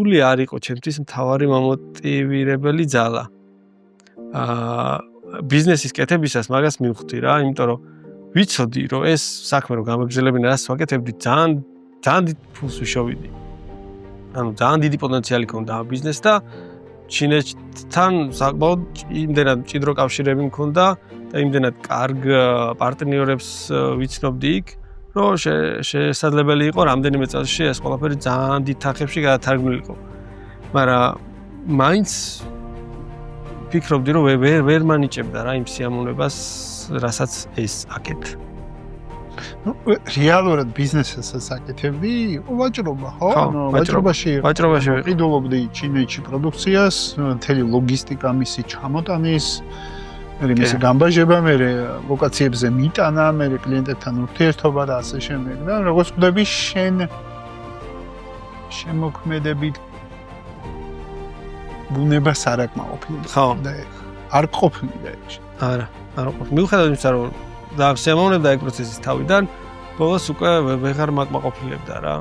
რთული არ იყო ჩემთვის მთავარი მომოტივირებელი ძალა. ბიზნესის კეთებისას მაგას მივხვდი რა, იმიტომ რომ ვიცოდი რომ ეს საქმე რომ გამეგრძელებინა რას ვაკეთებდი ძალიან დიდ ფულს ვიშოვიდი. ანუ ძალიან დიდი პოტენციალი ქონდა ამ ბიზნესს და ჩინეთთან საკმაოდ იმდენად მჭიდრო კავშირები მქონდა და იმდენად კარგ პარტნიორებს ვიცნობდი იქ, რომ შესაძლებელი იყო რამდენიმე წელში ეს ყველაფერი ძალიან დიდ თანხებში გადათარგმნილიყო. მაგრამ მაინც ფიქრობდი რომ ვერ მანიჭებდა რა იმ სიამოვნებას, რასაც ეს აკეთ. რეალურად ბიზნესსაც აკეთებდი, ვაჭრობა, ხო? ვაჭრობაში ყიდულობდი ჩინეთში პროდუქციას, მთელი ლოგისტიკა მისი ჩამოტანის, მისი გამბაჟება, ლოკაციებზე მიტანა, კლიენტებთან ურთიერთობა და ასე შემდეგ. და როგორც ხვდები, შემოქმედებით ბუნებას არ აკმაყოფილდა. ხო. და არ ყოფნიდა ეს. არა, არ ყოფნიდა. მიუხედავად იმისა, რომ და შემოვნებდა ეგ პროცესის თავიდან, ბოლოს უკვე ვეღარ მაკმაყოფილებდა რა.